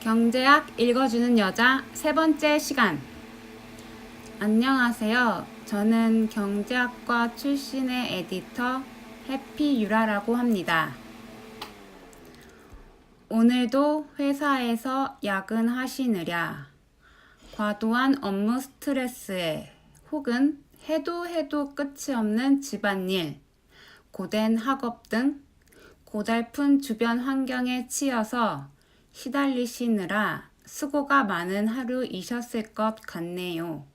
경제학 읽어주는 여자 세 번째 시간. 안녕하세요. 저는 경제학과 출신의 에디터 해피유라라고 합니다. 오늘도 회사에서 야근하시느랴, 과도한 업무 스트레스에 혹은 해도 끝이 없는 집안일, 고된 학업 등 고달픈 주변 환경에 치여서 시달리시느라 수고가 많은 하루이셨을 것 같네요.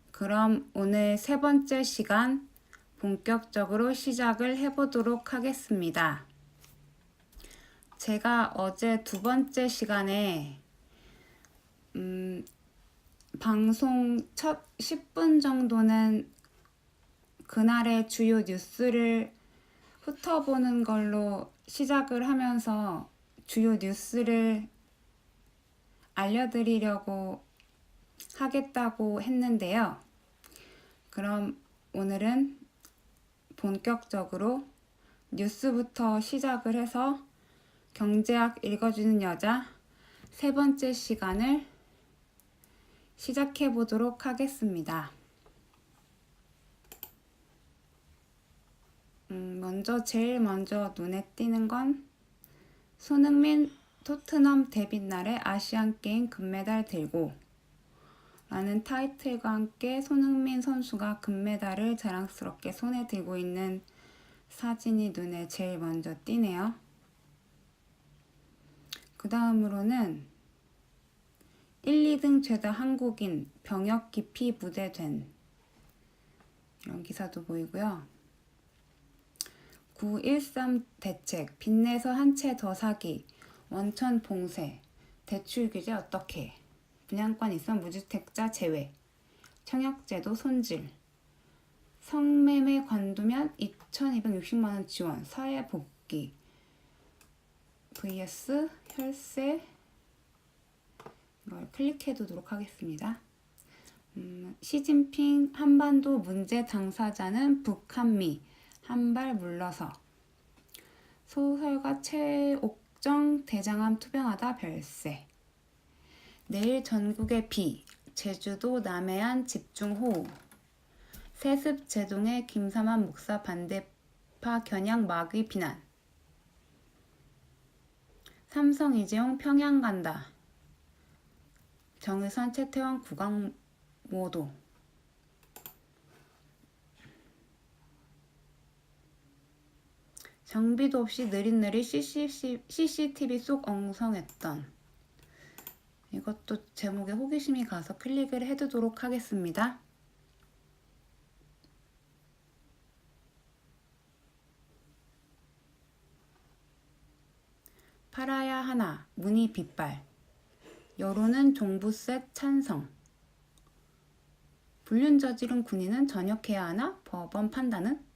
그럼 오늘 세 번째 시간 본격적으로 시작을 해보도록 하겠습니다. 제가 어제 두 번째 시간에 방송 첫 10분 정도는 그날의 주요 뉴스를 훑어보는 걸로 시작을 하면서 주요 뉴스를 알려드리려고 하겠다고 했는데요. 그럼 오늘은 본격적으로 뉴스부터 시작을 해서 경제학 읽어주는 여자 세 번째 시간을 시작해 보도록 하겠습니다. 제일 먼저 눈에 띄는 건 손흥민 토트넘 데뷔날에 아시안게임 금메달 들고 라는 타이틀과 함께 손흥민 선수가 금메달을 자랑스럽게 손에 들고 있는 사진이 눈에 제일 먼저 띄네요. 그 다음으로는 1, 2등 죄다 한국인 병역 기피 무대된 이런 기사도 보이고요. 9.13 대책, 빚내서 한 채 더 사기, 원천 봉쇄, 대출 규제 어떻게, 분양권 있음 무주택자 제외, 청약제도 손질, 성매매 관두면 2,260만원 지원, 사회복귀, vs 혈세, 이걸 클릭해 두도록 하겠습니다. 시진핑 한반도 문제 당사자는 북한미, 한발 물러서, 소설가 최옥정 대장암 투병하다 별세, 내일 전국에 비, 제주도 남해안 집중호우, 세습 제동에 김사만 목사 반대파 겨냥 마귀 비난, 삼성 이재용 평양 간다, 정의선 최태원 국왕모도, 정비도 없이 느릿느릿 CCTV 속 엉성했던, 이것도 제목에 호기심이 가서 클릭을 해두도록 하겠습니다. 팔아야 하나, 문희 빗발, 여론은 종부세 찬성, 불륜 저지른 군인은 전역해야 하나? 법원 판단은?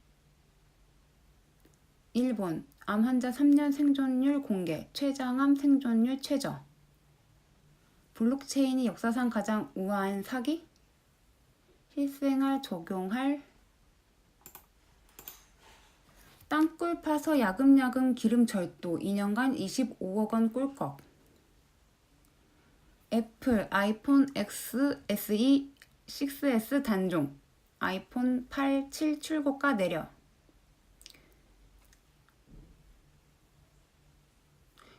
일본, 암 환자 3년 생존율 공개, 췌장암 생존율 최저, 블록체인이 역사상 가장 우아한 사기? 실생활 적용할 땅굴 파서 야금야금 기름 절도, 2년간 25억원 꿀꺽, 애플 아이폰 X, SE, 6S 단종, 아이폰 8, 7 출고가 내려,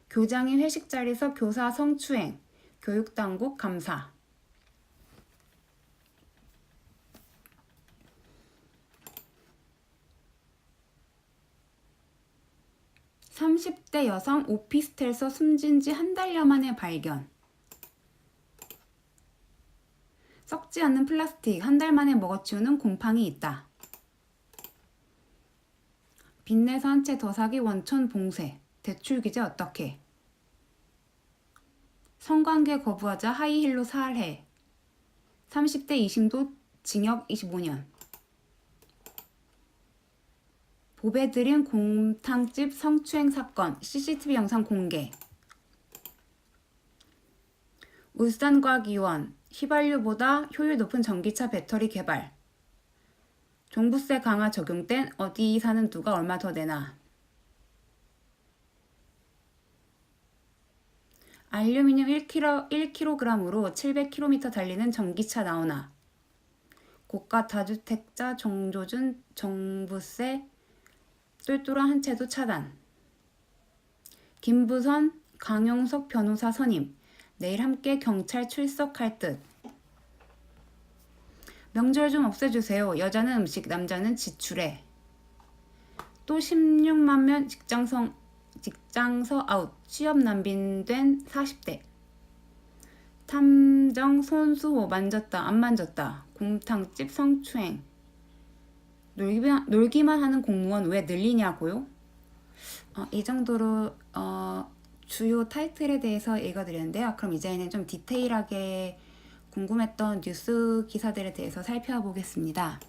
교장이 회식 자리에서 교사 성추행, 교육당국 감사, (30대) 여성 오피스텔에서 숨진 지 한 달여 만에 발견, 썩지 않는 플라스틱 한 달 만에 먹어치우는 곰팡이 있다, 빚내서 한 채 더 사기 원천 봉쇄, 대출 규제 어떻게, 성관계 거부하자 하이힐로 살해, 30대 이심도 징역 25년, 보배드린 곰탕집 성추행 사건 CCTV 영상 공개, 울산과학위원 휘발유보다 효율 높은 전기차 배터리 개발, 종부세 강화 적용된 어디 사는 누가 얼마 더 내나, 알루미늄 1kg으로 700km 달리는 전기차 나오나. 고가 다주택자 정조준 정부세 똘똘한 한 채도 차단. 김부선 강용석 변호사 선임. 내일 함께 경찰 출석할 듯. 명절 좀 없애주세요. 여자는 음식, 남자는 지출해. 또 16만 명 직장서 아웃. 취업 난빈된 40대. 탐정 손수호 만졌다 안 만졌다. 곰탕집 성추행. 놀기만 하는 공무원 왜 늘리냐고요? 이 정도로 주요 타이틀에 대해서 읽어드렸는데요. 그럼 이제는 좀 디테일하게 궁금했던 뉴스 기사들에 대해서 살펴보겠습니다.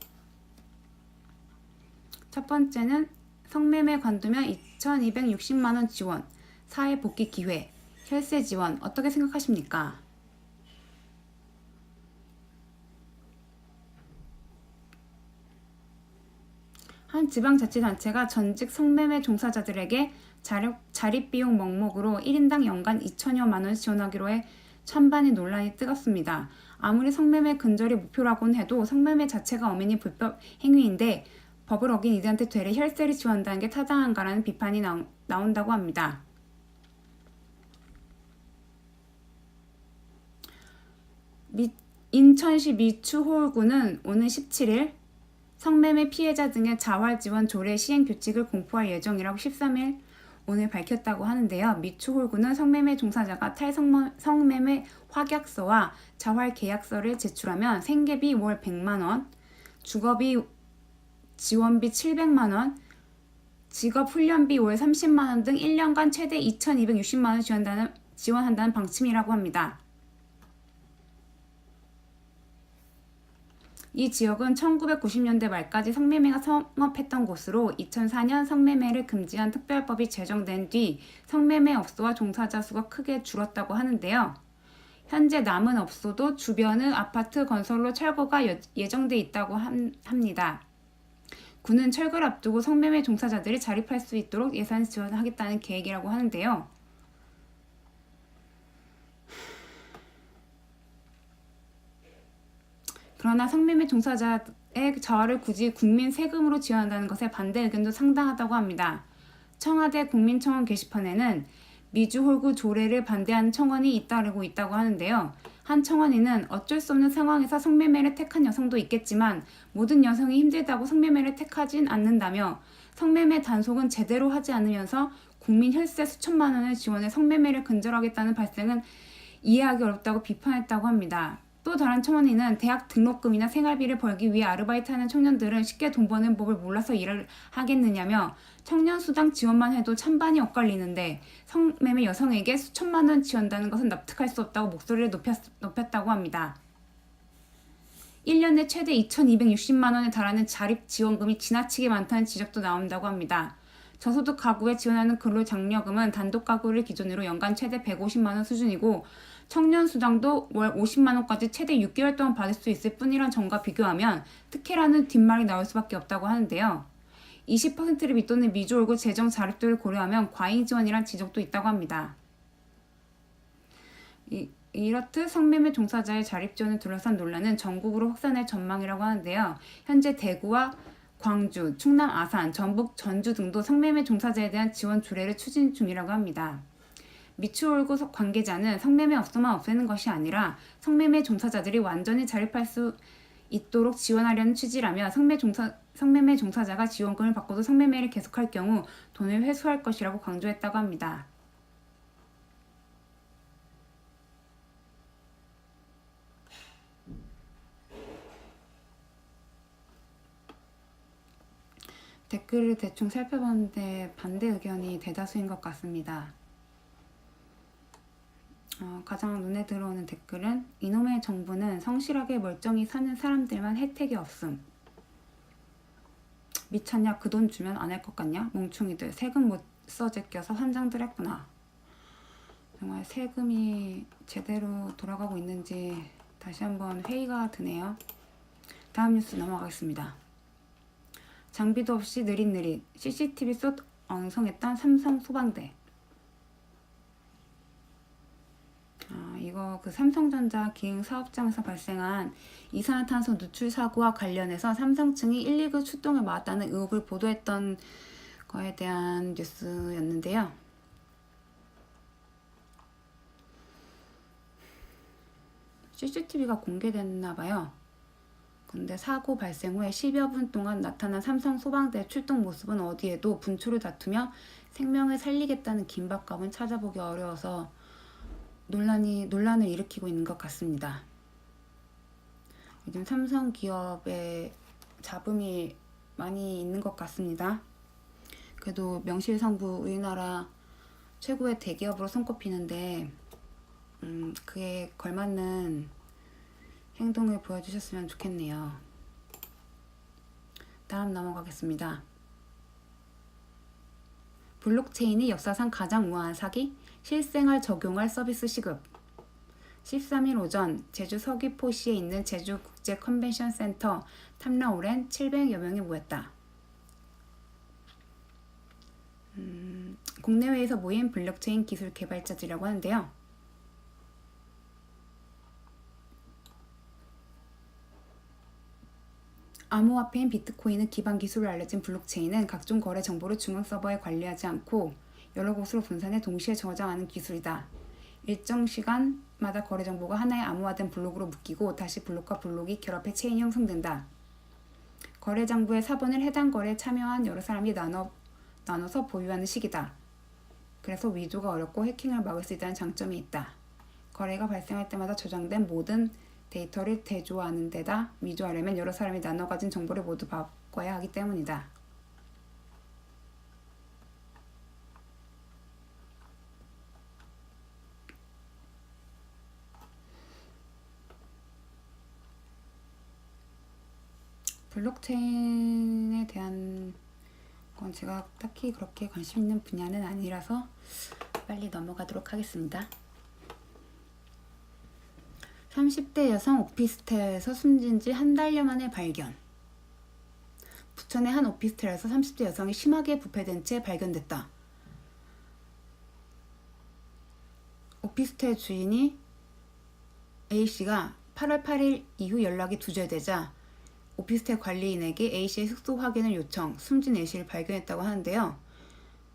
첫 번째는 성매매 관두면 2,260만원 지원, 사회복귀 기회, 혈세 지원 어떻게 생각하십니까? 한 지방자치단체가 전직 성매매 종사자들에게 자립비용 명목으로 1인당 연간 2천여만원 지원하기로 해 찬반의 논란이 뜨겁습니다. 아무리 성매매 근절이 목표라고는 해도 성매매 자체가 엄연히 불법 행위인데 법을 어긴 이들한테 되레 혈세를 지원한다는 게 타당한가라는 비판이 나온다고 합니다. 인천시 미추홀구는 오는 17일 성매매 피해자 등의 자활지원 조례 시행 규칙을 공포할 예정이라고 13일 오늘 밝혔다고 하는데요. 미추홀구는 성매매 종사자가 탈성매매 확약서와 자활 계약서를 제출하면 생계비 월 100만원, 주거비 지원비 700만원, 직업훈련비 월 30만원 등 1년간 최대 2,260만원 지원한다는 방침이라고 합니다. 이 지역은 1990년대 말까지 성매매가 성업했던 곳으로 2004년 성매매를 금지한 특별법이 제정된 뒤 성매매 업소와 종사자 수가 크게 줄었다고 하는데요. 현재 남은 업소도 주변의 아파트 건설로 철거가 예정돼 있다고 합니다. 구는 철거를 앞두고 성매매 종사자들이 자립할 수 있도록 예산 지원하겠다는 계획이라고 하는데요. 그러나 성매매 종사자의 자활을 굳이 국민 세금으로 지원한다는 것에 반대 의견도 상당하다고 합니다. 청와대 국민청원 게시판에는 미주홀구 조례를 반대하는 청원이 잇따르고 있다고 하는데요. 한 청원인은 어쩔 수 없는 상황에서 성매매를 택한 여성도 있겠지만 모든 여성이 힘들다고 성매매를 택하진 않는다며 성매매 단속은 제대로 하지 않으면서 국민 혈세 수천만 원을 지원해 성매매를 근절하겠다는 발생은 이해하기 어렵다고 비판했다고 합니다. 또 다른 청원인은 대학 등록금이나 생활비를 벌기 위해 아르바이트하는 청년들은 쉽게 돈 버는 법을 몰라서 일을 하겠느냐며 청년수당 지원만 해도 찬반이 엇갈리는데 성매매 여성에게 수천만 원 지원한다는 것은 납득할 수 없다고 목소리를 높였다고 합니다. 1년에 최대 2,260만 원에 달하는 자립지원금이 지나치게 많다는 지적도 나온다고 합니다. 저소득 가구에 지원하는 근로장려금은 단독 가구를 기준으로 연간 최대 150만 원 수준이고 청년수당도 월 50만 원까지 최대 6개월 동안 받을 수 있을 뿐이란 점과 비교하면 특혜라는 뒷말이 나올 수밖에 없다고 하는데요. 20%를 밑도는 미주홀구 재정 자립도를 고려하면 과잉 지원이란 지적도 있다고 합니다. 이렇듯 성매매 종사자의 자립 지원을 둘러싼 논란은 전국으로 확산할 전망이라고 하는데요. 현재 대구와 광주, 충남 아산, 전북, 전주 등도 성매매 종사자에 대한 지원 조례를 추진 중이라고 합니다. 미추홀구 관계자는 성매매 업소만 없애는 것이 아니라 성매매 종사자들이 완전히 자립할 수 있도록 지원하려는 취지라며 성매매 종사자가 지원금을 받고도 성매매를 계속할 경우 돈을 회수할 것이라고 강조했다고 합니다. 댓글을 대충 살펴봤는데 반대 의견이 대다수인 것 같습니다. 가장 눈에 들어오는 댓글은 이놈의 정부는 성실하게 멀쩡히 사는 사람들만 혜택이 없음. 미쳤냐? 그 돈 주면 안 할 것 같냐? 멍충이들 세금 못 써 제껴서 환장들 했구나. 정말 세금이 제대로 돌아가고 있는지 다시 한번 회의가 드네요. 다음 뉴스 넘어가겠습니다. 장비도 없이 느릿느릿 CCTV 쏟 엉성했던 삼성 소방대. 이거 그 삼성전자 기흥 사업장에서 발생한 이산화탄소 누출 사고와 관련해서 삼성 측이 119 출동을 막았다는 의혹을 보도했던 거에 대한 뉴스였는데요. CCTV가 공개됐나 봐요. 근데 사고 발생 후에 10여 분 동안 나타난 삼성 소방대 출동 모습은 어디에도 분초를 다투며 생명을 살리겠다는 긴박감은 찾아보기 어려워서 논란을 일으키고 있는 것 같습니다. 요즘 삼성 기업에 잡음이 많이 있는 것 같습니다. 그래도 명실상부 우리나라 최고의 대기업으로 손꼽히는데 그에 걸맞는 행동을 보여주셨으면 좋겠네요. 다음 넘어가겠습니다. 블록체인이 역사상 가장 우아한 사기? 실생활 적용할 서비스 시급. 13일 오전 제주 서귀포시에 있는 제주국제컨벤션센터 탐라오랜 700여 명이 모였다. 국내외에서 모인 블록체인 기술 개발자들이라고 하는데요. 암호화폐인 비트코인의 기반 기술로 알려진 블록체인은 각종 거래 정보를 중앙 서버에 관리하지 않고 여러 곳으로 분산해 동시에 저장하는 기술이다. 일정 시간마다 거래 정보가 하나의 암호화된 블록으로 묶이고 다시 블록과 블록이 결합해 체인이 형성된다. 거래 장부의 사본을 해당 거래에 참여한 여러 사람이 나눠서 보유하는 식이다. 그래서 위조가 어렵고 해킹을 막을 수 있다는 장점이 있다. 거래가 발생할 때마다 저장된 모든 데이터를 대조하는 데다 위조하려면 여러 사람이 나눠 가진 정보를 모두 바꿔야 하기 때문이다. 블록체인에 대한 건 제가 딱히 그렇게 관심 있는 분야는 아니라서 빨리 넘어가도록 하겠습니다. 30대 여성 오피스텔에서 숨진 지 한 달여 만에 발견. 부천의 한 오피스텔에서 30대 여성이 심하게 부패된 채 발견됐다. 오피스텔 주인이 A씨가 8월 8일 이후 연락이 두절되자 오피스텔 관리인에게 A씨의 숙소 확인을 요청, 숨진 A씨를 발견했다고 하는데요.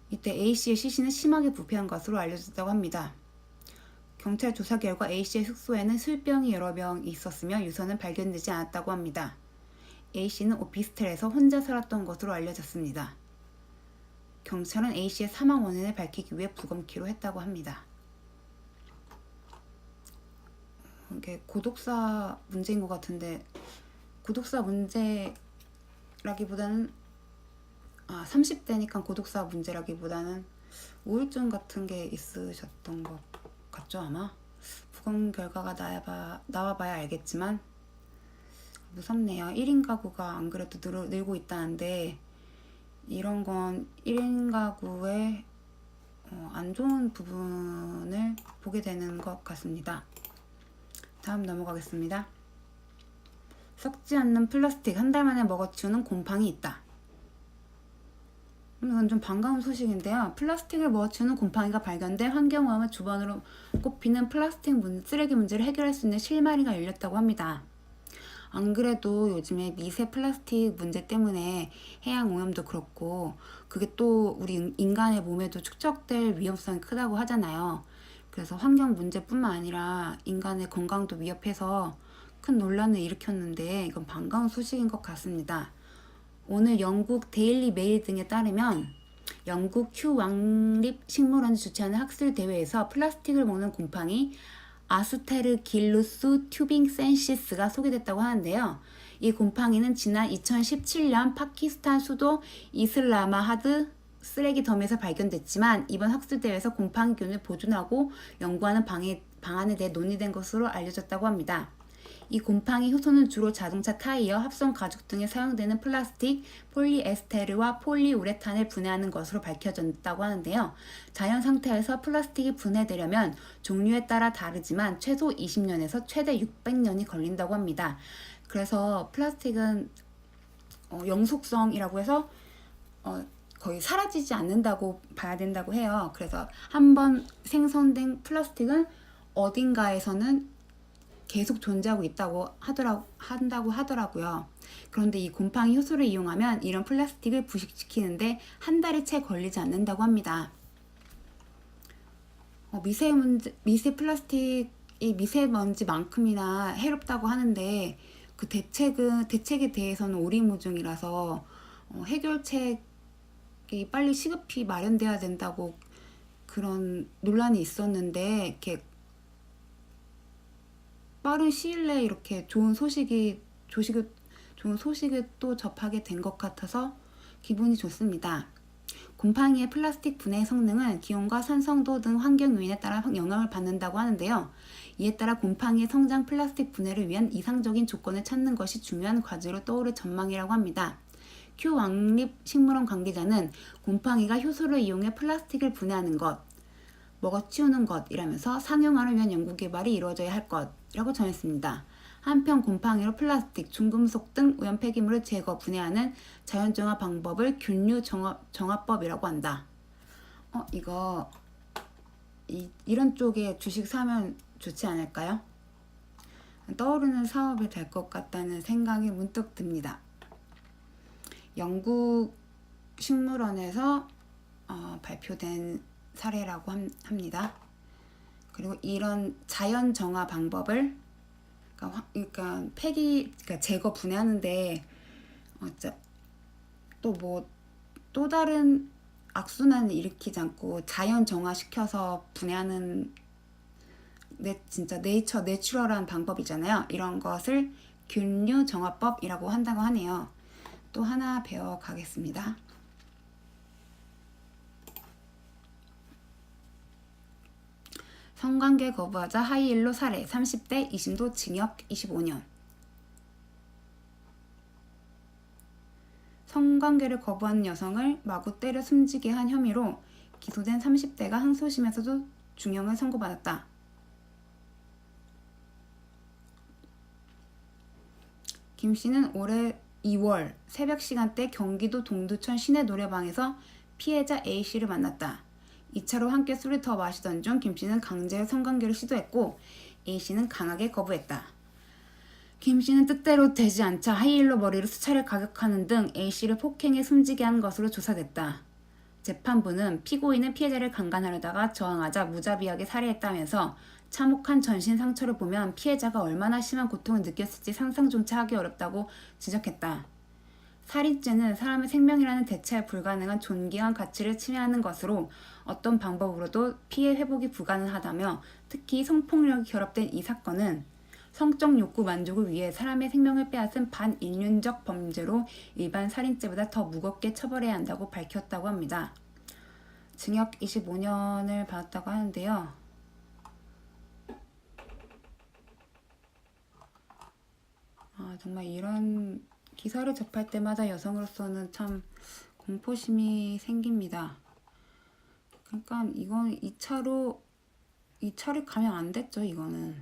이때 A씨의 시신은 심하게 부패한 것으로 알려졌다고 합니다. 경찰 조사 결과 A씨의 숙소에는 술병이 여러 병 있었으며 유서는 발견되지 않았다고 합니다. A씨는 오피스텔에서 혼자 살았던 것으로 알려졌습니다. 경찰은 A씨의 사망 원인을 밝히기 위해 부검키로 했다고 합니다. 이게 고독사 문제인 것 같은데 고독사 문제라기보다는 30대니까 고독사 문제라기보다는 우울증 같은 게 있으셨던 것 같죠 아마? 부검 결과가 나와봐야 알겠지만 무섭네요. 1인 가구가 안 그래도 늘고 있다는데 이런 건 1인 가구의 안 좋은 부분을 보게 되는 것 같습니다. 다음 넘어가겠습니다. 썩지 않는 플라스틱 한 달 만에 먹어치우는 곰팡이 있다. 이건 좀 반가운 소식인데요. 플라스틱을 먹어치우는 곰팡이가 발견돼 환경오염의 주범으로 꼽히는 플라스틱 쓰레기 문제를 해결할 수 있는 실마리가 열렸다고 합니다. 안 그래도 요즘에 미세 플라스틱 문제 때문에 해양 오염도 그렇고 그게 또 우리 인간의 몸에도 축적될 위험성이 크다고 하잖아요. 그래서 환경 문제뿐만 아니라 인간의 건강도 위협해서 큰 논란을 일으켰는데 이건 반가운 소식인 것 같습니다. 오늘 영국 데일리 메일 등에 따르면 영국 휴 왕립 식물원이 주최하는 학술 대회에서 플라스틱을 먹는 곰팡이 아스테르길루스 튜빙센시스가 소개됐다고 하는데요. 이 곰팡이는 지난 2017년 파키스탄 수도 이슬라마바드 쓰레기 덤에서 발견됐지만 이번 학술 대회에서 곰팡이균을 보존하고 연구하는 방안에 대해 논의된 것으로 알려졌다고 합니다. 이 곰팡이 효소는 주로 자동차 타이어, 합성 가죽 등에 사용되는 플라스틱, 폴리에스테르와 폴리우레탄을 분해하는 것으로 밝혀졌다고 하는데요. 자연 상태에서 플라스틱이 분해되려면 종류에 따라 다르지만 최소 20년에서 최대 600년이 걸린다고 합니다. 그래서 플라스틱은 영속성이라고 해서 거의 사라지지 않는다고 봐야 된다고 해요. 그래서 한번 생성된 플라스틱은 어딘가에서는 계속 존재하고 한다고 하더라고요. 그런데 이 곰팡이 효소를 이용하면 이런 플라스틱을 부식시키는데 한 달이 채 걸리지 않는다고 합니다. 미세 플라스틱이 미세먼지만큼이나 해롭다고 하는데 그 대책에 대해서는 오리무중이라서 해결책이 빨리 시급히 마련돼야 된다고 그런 논란이 있었는데 이렇게 빠른 시일 내에 이렇게 좋은 소식을 또 접하게 된 것 같아서 기분이 좋습니다. 곰팡이의 플라스틱 분해 성능은 기온과 산성도 등 환경 요인에 따라 영향을 받는다고 하는데요. 이에 따라 곰팡이의 성장 플라스틱 분해를 위한 이상적인 조건을 찾는 것이 중요한 과제로 떠오를 전망이라고 합니다. 큐 왕립식물원 관계자는 곰팡이가 효소를 이용해 플라스틱을 분해하는 것, 먹어치우는 것이라면서 상용화를 위한 연구 개발이 이루어져야 할 것이라고 전했습니다. 한편 곰팡이로 플라스틱, 중금속 등 오염 폐기물을 제거, 분해하는 자연정화 방법을 균류 정화법이라고 한다. 이런 쪽에 주식 사면 좋지 않을까요? 떠오르는 사업이 될 것 같다는 생각이 문득 듭니다. 영국 식물원에서 발표된 사례라고 합니다. 그리고 이런 자연 정화 방법을 그러니까 제거 분해하는데 또 다른 악순환을 일으키지 않고 자연 정화시켜서 분해하는 진짜 내추럴한 방법이잖아요. 이런 것을 균류 정화법이라고 한다고 하네요. 또 하나 배워가겠습니다. 성관계 거부하자 하이힐로 살해 30대 20도 징역 25년. 성관계를 거부하는 여성을 마구 때려 숨지게 한 혐의로 기소된 30대가 항소심에서도 중형을 선고받았다. 김 씨는 올해 2월 새벽 시간대 경기도 동두천 시내 노래방에서 피해자 A 씨를 만났다. 2차로 함께 술을 더 마시던 중 김 씨는 강제 성관계를 시도했고 A 씨는 강하게 거부했다. 김 씨는 뜻대로 되지 않자 하이힐로 머리로 수차례 가격하는 등 A 씨를 폭행해 숨지게 한 것으로 조사됐다. 재판부는 피고인은 피해자를 강간하려다가 저항하자 무자비하게 살해했다면서 참혹한 전신 상처를 보면 피해자가 얼마나 심한 고통을 느꼈을지 상상조차 하기 어렵다고 지적했다. 살인죄는 사람의 생명이라는 대체 불가능한 존귀한 가치를 침해하는 것으로 어떤 방법으로도 피해 회복이 불가능하다며 특히 성폭력이 결합된 이 사건은 성적 욕구 만족을 위해 사람의 생명을 빼앗은 반인륜적 범죄로 일반 살인죄보다 더 무겁게 처벌해야 한다고 밝혔다고 합니다. 징역 25년을 받았다고 하는데요. 정말 이런 기사를 접할 때마다 여성으로서는 참 공포심이 생깁니다. 그러니까 이건 2차를 가면 안 됐죠. 이거는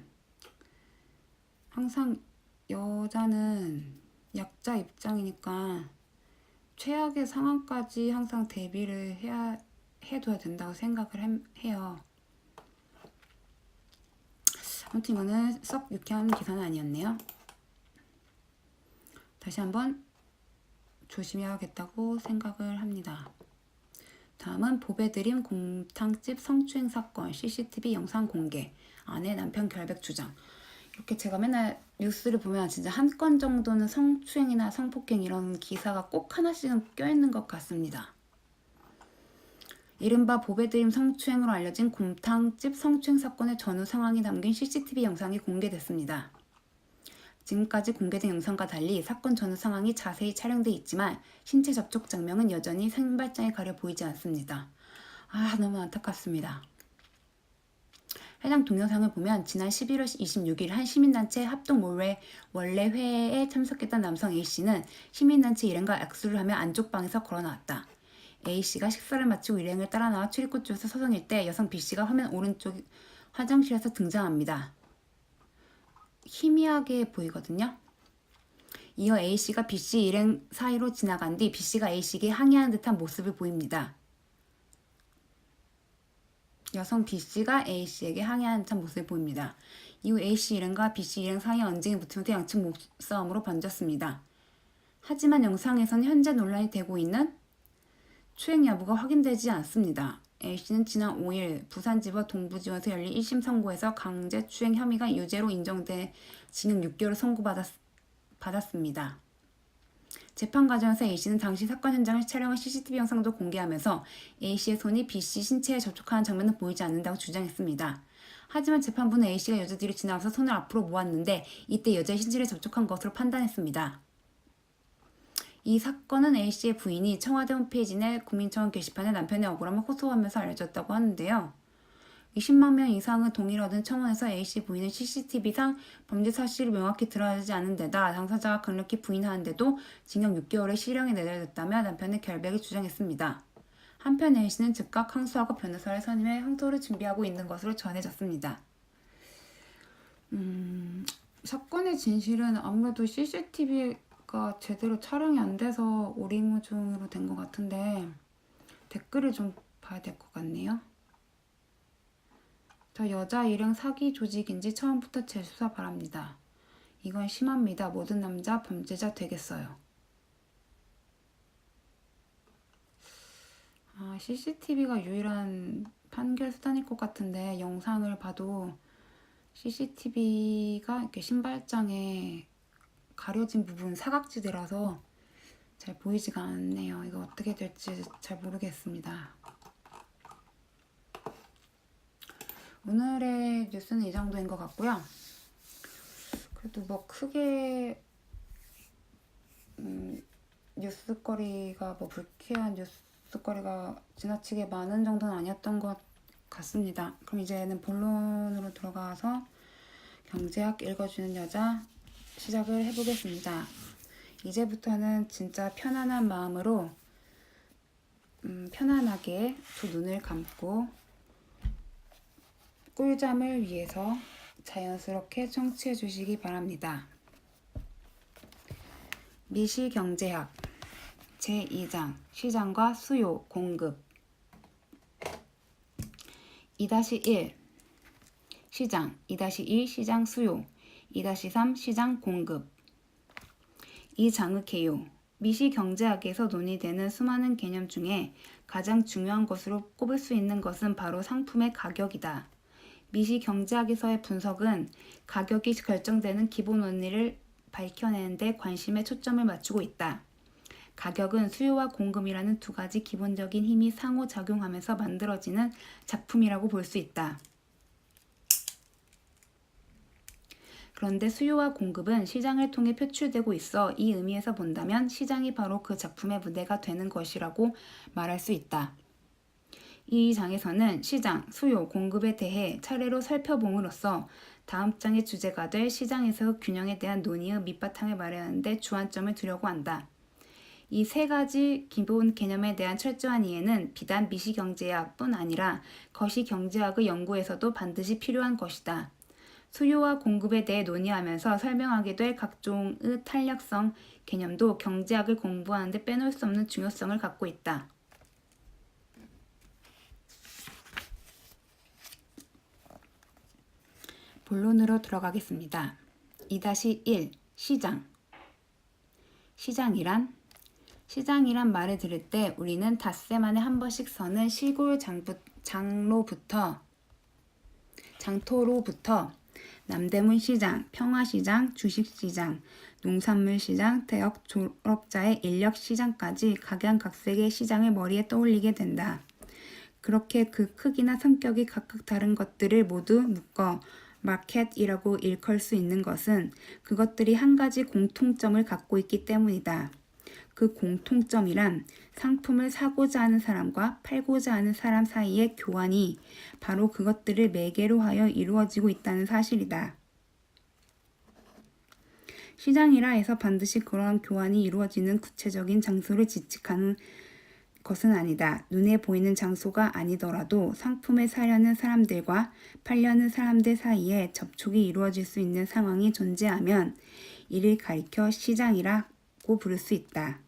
항상 여자는 약자 입장이니까 최악의 상황까지 항상 대비를 해둬야 된다고 생각을 해요. 아무튼 이거는 썩 유쾌한 기사는 아니었네요. 다시 한번 조심해야겠다고 생각을 합니다. 다음은 보배드림 곰탕집 성추행 사건 CCTV 영상 공개, 아내 남편 결백 주장. 이렇게 제가 맨날 뉴스를 보면 진짜 한 건 정도는 성추행이나 성폭행 이런 기사가 꼭 하나씩은 껴있는 것 같습니다. 이른바 보배드림 성추행으로 알려진 곰탕집 성추행 사건의 전후 상황이 담긴 CCTV 영상이 공개됐습니다. 지금까지 공개된 영상과 달리 사건 전후 상황이 자세히 촬영돼 있지만 신체 접촉 장면은 여전히 선발장에 가려 보이지 않습니다. 너무 안타깝습니다. 해당 동영상을 보면 지난 11월 26일 한 시민단체 합동 원래회에 참석했던 남성 A씨는 시민단체 일행과 악수를 하며 안쪽방에서 걸어나왔다. A씨가 식사를 마치고 일행을 따라 나와 출입구 쪽에서 서성일 때 여성 B씨가 화면 오른쪽 화장실에서 등장합니다. 희미하게 보이거든요. 이어 A씨가 B씨 일행 사이로 지나간 뒤 B씨가 A씨에게 항의하는 듯한 모습을 보입니다. 여성 B씨가 A씨에게 항의하는 듯한 모습을 보입니다. 이후 A씨 일행과 B씨 일행 사이에 언쟁이 붙으면서 양측 목싸움으로 번졌습니다. 하지만 영상에서는 현재 논란이 되고 있는 추행 여부가 확인되지 않습니다. A씨는 지난 5일 부산지법 동부지원에서 열린 1심 선고에서 강제추행 혐의가 유죄로 인정돼 징역 6개월을 선고받았습니다. 재판 과정에서 A씨는 당시 사건 현장을 촬영한 CCTV 영상도 공개하면서 A씨의 손이 B씨 신체에 접촉하는 장면은 보이지 않는다고 주장했습니다. 하지만 재판부는 A씨가 여자 뒤로 지나가서 손을 앞으로 모았는데 이때 여자의 신체에 접촉한 것으로 판단했습니다. 이 사건은 A씨의 부인이 청와대 홈페이지 내 국민청원 게시판에 남편의 억울함을 호소하면서 알려졌다고 하는데요. 20만 명 이상의 동의를 얻은 청원에서 A씨 부인은 CCTV상 범죄 사실이 명확히 드러나지 않은 데다 당사자가 강력히 부인하는데도 징역 6개월의 실형이 내려졌다며 남편의 결백을 주장했습니다. 한편 A씨는 즉각 항소하고 변호사를 선임해 항소를 준비하고 있는 것으로 전해졌습니다. 사건의 진실은 아무래도 CCTV가 제대로 촬영이 안 돼서 오리무중으로 된 것 같은데 댓글을 좀 봐야 될 것 같네요. 저 여자 일행 사기 조직인지 처음부터 재수사 바랍니다. 이건 심합니다. 모든 남자 범죄자 되겠어요. CCTV가 유일한 판결 수단일 것 같은데 영상을 봐도 CCTV가 이렇게 신발장에 가려진 부분 사각지대라서 잘 보이지가 않네요. 이거 어떻게 될지 잘 모르겠습니다. 오늘의 뉴스는 이 정도인 것 같고요. 그래도 뭐 크게 뉴스거리가 뭐 불쾌한 뉴스거리가 지나치게 많은 정도는 아니었던 것 같습니다. 그럼 이제는 본론으로 들어가서 경제학 읽어주는 여자 시작을 해보겠습니다. 이제부터는 진짜 편안한 마음으로 편안하게 두 눈을 감고 꿀잠을 위해서 자연스럽게 청취해 주시기 바랍니다. 미시경제학 제2장 시장과 수요, 공급 2-1 시장 2-2 시장 수요 2-3 시장 공급 이 장의 개요 미시경제학에서 논의되는 수많은 개념 중에 가장 중요한 것으로 꼽을 수 있는 것은 바로 상품의 가격이다. 미시경제학에서의 분석은 가격이 결정되는 기본 원리를 밝혀내는 데 관심에 초점을 맞추고 있다. 가격은 수요와 공급이라는 두 가지 기본적인 힘이 상호작용하면서 만들어지는 작품이라고 볼 수 있다. 그런데 수요와 공급은 시장을 통해 표출되고 있어 이 의미에서 본다면 시장이 바로 그 작품의 무대가 되는 것이라고 말할 수 있다. 이 장에서는 시장, 수요, 공급에 대해 차례로 살펴봄으로써 다음 장의 주제가 될 시장에서 균형에 대한 논의의 밑바탕을 마련하는 데 주안점을 두려고 한다. 이 세 가지 기본 개념에 대한 철저한 이해는 비단 미시경제학뿐 아니라 거시경제학의 연구에서도 반드시 필요한 것이다. 수요와 공급에 대해 논의하면서 설명하게 될 각종의 탄력성 개념도 경제학을 공부하는 데 빼놓을 수 없는 중요성을 갖고 있다. 본론으로 들어가겠습니다. 2-1 시장 시장이란 말을 들을 때 우리는 닷새 만에 한 번씩 서는 시골 장터로부터 남대문 시장, 평화시장, 주식시장, 농산물시장, 대학 졸업자의 인력시장까지 각양각색의 시장을 머리에 떠올리게 된다. 그렇게 그 크기나 성격이 각각 다른 것들을 모두 묶어 마켓이라고 일컬 수 있는 것은 그것들이 한 가지 공통점을 갖고 있기 때문이다. 그 공통점이란 상품을 사고자 하는 사람과 팔고자 하는 사람 사이의 교환이 바로 그것들을 매개로 하여 이루어지고 있다는 사실이다. 시장이라 해서 반드시 그러한 교환이 이루어지는 구체적인 장소를 지칭하는 것은 아니다. 눈에 보이는 장소가 아니더라도 상품을 사려는 사람들과 팔려는 사람들 사이에 접촉이 이루어질 수 있는 상황이 존재하면 이를 가리켜 시장이라고 부를 수 있다.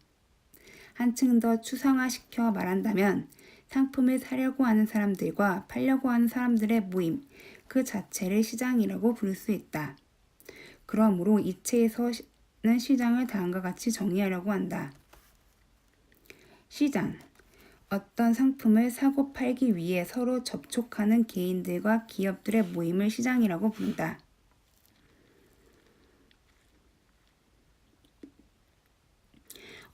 한층 더 추상화시켜 말한다면 상품을 사려고 하는 사람들과 팔려고 하는 사람들의 모임, 그 자체를 시장이라고 부를 수 있다. 그러므로 이 책에서는 시장을 다음과 같이 정의하려고 한다. 시장. 어떤 상품을 사고 팔기 위해 서로 접촉하는 개인들과 기업들의 모임을 시장이라고 부른다.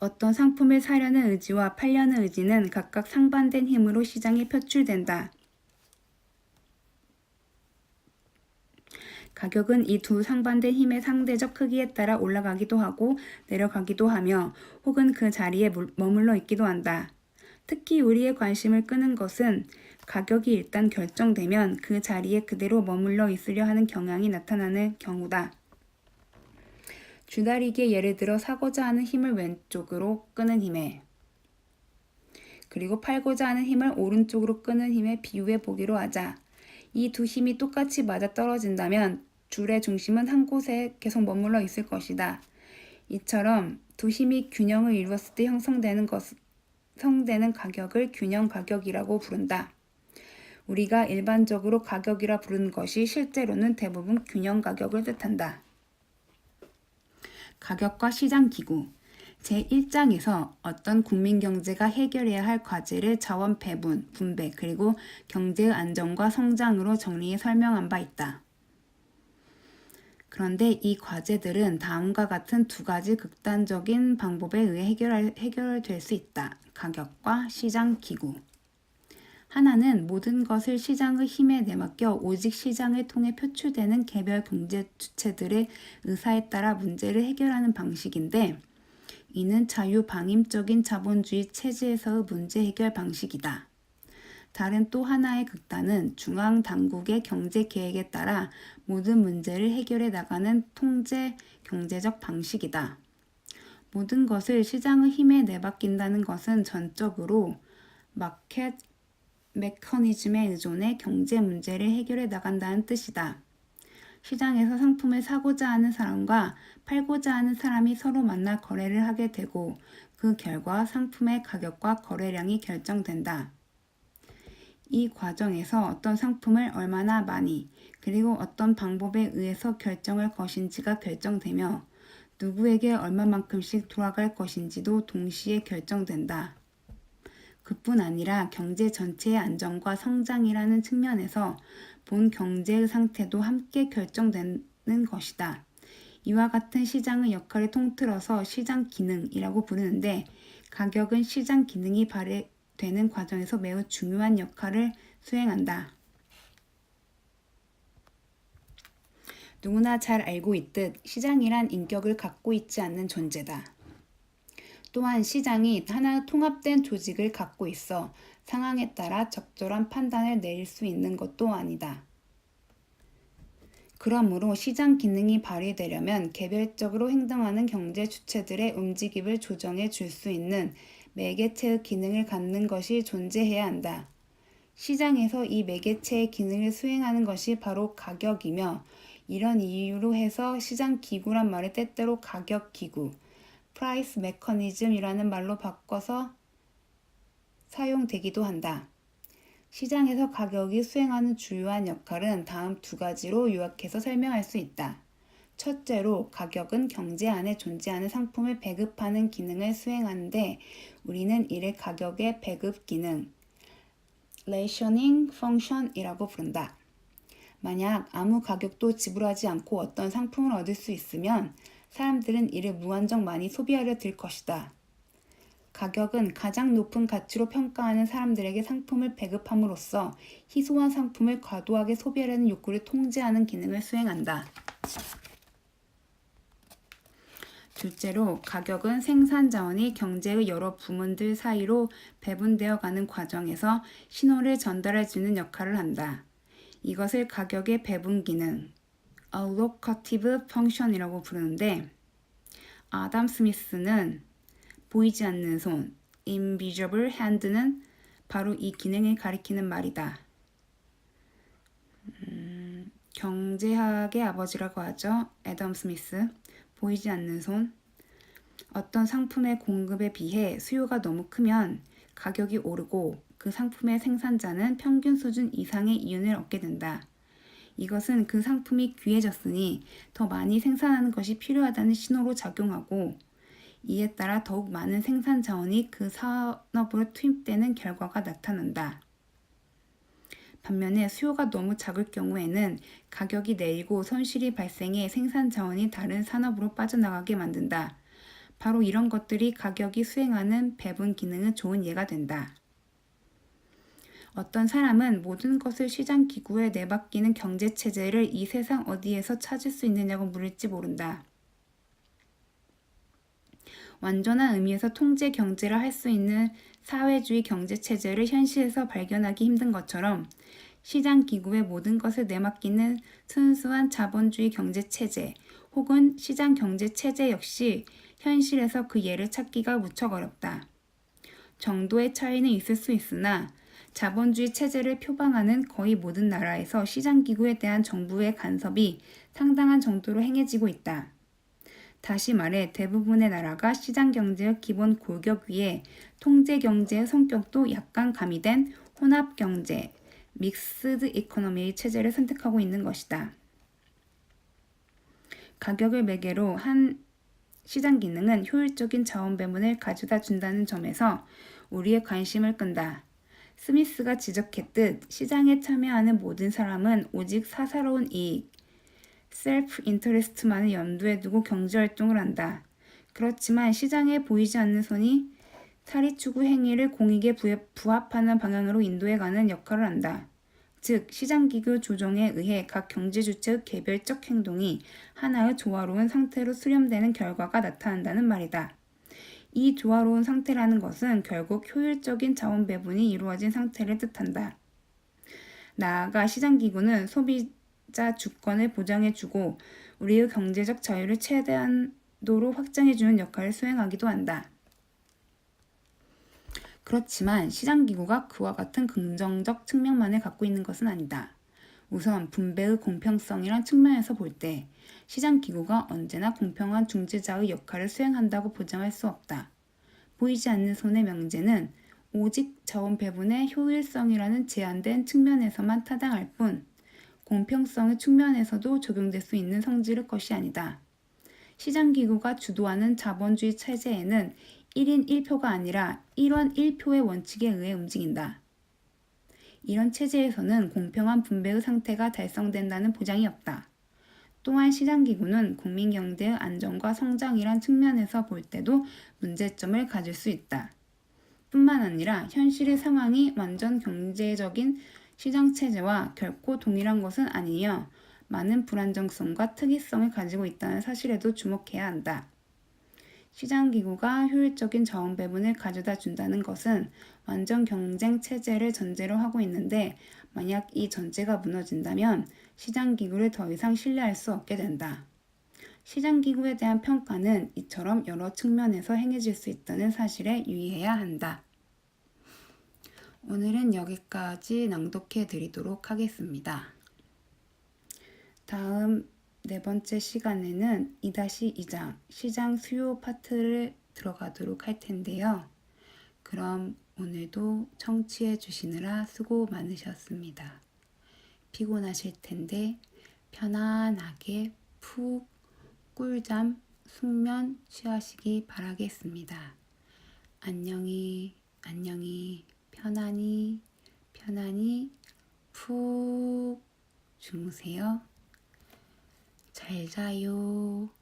어떤 상품을 사려는 의지와 팔려는 의지는 각각 상반된 힘으로 시장에 표출된다. 가격은 이 두 상반된 힘의 상대적 크기에 따라 올라가기도 하고 내려가기도 하며 혹은 그 자리에 머물러 있기도 한다. 특히 우리의 관심을 끄는 것은 가격이 일단 결정되면 그 자리에 그대로 머물러 있으려 하는 경향이 나타나는 경우다. 줄다리기의 예를 들어 사고자 하는 힘을 왼쪽으로 끄는 힘에 그리고 팔고자 하는 힘을 오른쪽으로 끄는 힘에 비유해 보기로 하자. 이 두 힘이 똑같이 맞아떨어진다면 줄의 중심은 한 곳에 계속 머물러 있을 것이다. 이처럼 두 힘이 균형을 이루었을 때 형성되는 가격을 균형 가격이라고 부른다. 우리가 일반적으로 가격이라 부르는 것이 실제로는 대부분 균형 가격을 뜻한다. 가격과 시장 기구. 제1장에서 어떤 국민 경제가 해결해야 할 과제를 자원 배분, 분배, 그리고 경제의 안정과 성장으로 정리해 설명한 바 있다. 그런데 이 과제들은 다음과 같은 두 가지 극단적인 방법에 의해 해결될 수 있다. 가격과 시장 기구. 하나는 모든 것을 시장의 힘에 내맡겨 오직 시장을 통해 표출되는 개별 경제 주체들의 의사에 따라 문제를 해결하는 방식인데 이는 자유방임적인 자본주의 체제에서의 문제 해결 방식이다. 다른 또 하나의 극단은 중앙당국의 경제 계획에 따라 모든 문제를 해결해 나가는 통제 경제적 방식이다. 모든 것을 시장의 힘에 내맡긴다는 것은 전적으로 마켓 메커니즘에 의존해 경제 문제를 해결해 나간다는 뜻이다. 시장에서 상품을 사고자 하는 사람과 팔고자 하는 사람이 서로 만나 거래를 하게 되고 그 결과 상품의 가격과 거래량이 결정된다. 이 과정에서 어떤 상품을 얼마나 많이 그리고 어떤 방법에 의해서 결정할 것인지가 결정되며 누구에게 얼마만큼씩 돌아갈 것인지도 동시에 결정된다. 그뿐 아니라 경제 전체의 안정과 성장이라는 측면에서 본 경제의 상태도 함께 결정되는 것이다. 이와 같은 시장의 역할을 통틀어서 시장 기능이라고 부르는데 가격은 시장 기능이 발휘되는 과정에서 매우 중요한 역할을 수행한다. 누구나 잘 알고 있듯 시장이란 인격을 갖고 있지 않는 존재다. 또한 시장이 하나의 통합된 조직을 갖고 있어 상황에 따라 적절한 판단을 내릴 수 있는 것도 아니다. 그러므로 시장 기능이 발휘되려면 개별적으로 행동하는 경제 주체들의 움직임을 조정해 줄 수 있는 매개체의 기능을 갖는 것이 존재해야 한다. 시장에서 이 매개체의 기능을 수행하는 것이 바로 가격이며 이런 이유로 해서 시장 기구란 말을 때때로 가격 기구, 프라이스 메커니즘이라는 말로 바꿔서 사용되기도 한다. 시장에서 가격이 수행하는 주요한 역할은 다음 두 가지로 요약해서 설명할 수 있다. 첫째로 가격은 경제 안에 존재하는 상품을 배급하는 기능을 수행하는데 우리는 이를 가격의 배급 기능, rationing function이라고 부른다. 만약 아무 가격도 지불하지 않고 어떤 상품을 얻을 수 있으면 사람들은 이를 무한정 많이 소비하려 들 것이다. 가격은 가장 높은 가치로 평가하는 사람들에게 상품을 배급함으로써 희소한 상품을 과도하게 소비하려는 욕구를 통제하는 기능을 수행한다. 둘째로 가격은 생산 자원이 경제의 여러 부문들 사이로 배분되어 가는 과정에서 신호를 전달해 주는 역할을 한다. 이것을 가격의 배분 기능, allocative function이라고 부르는데 아담 스미스는 보이지 않는 손, invisible hand는 바로 이 기능을 가리키는 말이다. 경제학의 아버지라고 하죠. 애덤 스미스. 보이지 않는 손. 어떤 상품의 공급에 비해 수요가 너무 크면 가격이 오르고 그 상품의 생산자는 평균 수준 이상의 이윤을 얻게 된다. 이것은 그 상품이 귀해졌으니 더 많이 생산하는 것이 필요하다는 신호로 작용하고 이에 따라 더욱 많은 생산 자원이 그 산업으로 투입되는 결과가 나타난다. 반면에 수요가 너무 작을 경우에는 가격이 내리고 손실이 발생해 생산 자원이 다른 산업으로 빠져나가게 만든다. 바로 이런 것들이 가격이 수행하는 배분 기능의 좋은 예가 된다. 어떤 사람은 모든 것을 시장 기구에 내맡기는 경제 체제를 이 세상 어디에서 찾을 수 있느냐고 물을지 모른다. 완전한 의미에서 통제 경제를 할 수 있는 사회주의 경제 체제를 현실에서 발견하기 힘든 것처럼 시장 기구에 모든 것을 내맡기는 순수한 자본주의 경제 체제 혹은 시장 경제 체제 역시 현실에서 그 예를 찾기가 무척 어렵다. 정도의 차이는 있을 수 있으나 자본주의 체제를 표방하는 거의 모든 나라에서 시장 기구에 대한 정부의 간섭이 상당한 정도로 행해지고 있다. 다시 말해 대부분의 나라가 시장 경제의 기본 골격 위에 통제 경제의 성격도 약간 가미된 혼합 경제, 믹스드 이코노미의 체제를 선택하고 있는 것이다. 가격을 매개로 한 시장 기능은 효율적인 자원 배분을 가져다 준다는 점에서 우리의 관심을 끈다. 스미스가 지적했듯 시장에 참여하는 모든 사람은 오직 사사로운 이익, 셀프 인터레스트만을 염두에 두고 경제활동을 한다. 그렇지만 시장에 보이지 않는 손이 사리추구 행위를 공익에 부합하는 방향으로 인도해가는 역할을 한다. 즉, 시장기구 조정에 의해 각 경제주체의 개별적 행동이 하나의 조화로운 상태로 수렴되는 결과가 나타난다는 말이다. 이 조화로운 상태라는 것은 결국 효율적인 자원 배분이 이루어진 상태를 뜻한다. 나아가 시장기구는 소비자 주권을 보장해주고 우리의 경제적 자유를 최대한도로 확장해주는 역할을 수행하기도 한다. 그렇지만 시장기구가 그와 같은 긍정적 측면만을 갖고 있는 것은 아니다. 우선 분배의 공평성이란 측면에서 볼 때 시장기구가 언제나 공평한 중재자의 역할을 수행한다고 보장할 수 없다. 보이지 않는 손의 명제는 오직 자원 배분의 효율성이라는 제한된 측면에서만 타당할 뿐 공평성의 측면에서도 적용될 수 있는 성질의 것이 아니다. 시장기구가 주도하는 자본주의 체제에는 1인 1표가 아니라 1원 1표의 원칙에 의해 움직인다. 이런 체제에서는 공평한 분배의 상태가 달성된다는 보장이 없다. 또한 시장기구는 국민경제의 안정과 성장이란 측면에서 볼 때도 문제점을 가질 수 있다. 뿐만 아니라 현실의 상황이 완전 경제적인 시장체제와 결코 동일한 것은 아니며 많은 불안정성과 특이성을 가지고 있다는 사실에도 주목해야 한다. 시장기구가 효율적인 자원 배분을 가져다 준다는 것은 완전 경쟁 체제를 전제로 하고 있는데 만약 이 전제가 무너진다면 시장기구를 더 이상 신뢰할 수 없게 된다. 시장기구에 대한 평가는 이처럼 여러 측면에서 행해질 수 있다는 사실에 유의해야 한다. 오늘은 여기까지 낭독해 드리도록 하겠습니다. 다음 네 번째 시간에는 2-2장 시장 수요 파트를 들어가도록 할 텐데요. 그럼 오늘도 청취해 주시느라 수고 많으셨습니다. 피곤하실 텐데 편안하게 푹 꿀잠, 숙면 취하시기 바라겠습니다. 안녕히 편안히 푹 주무세요. 잘 자요.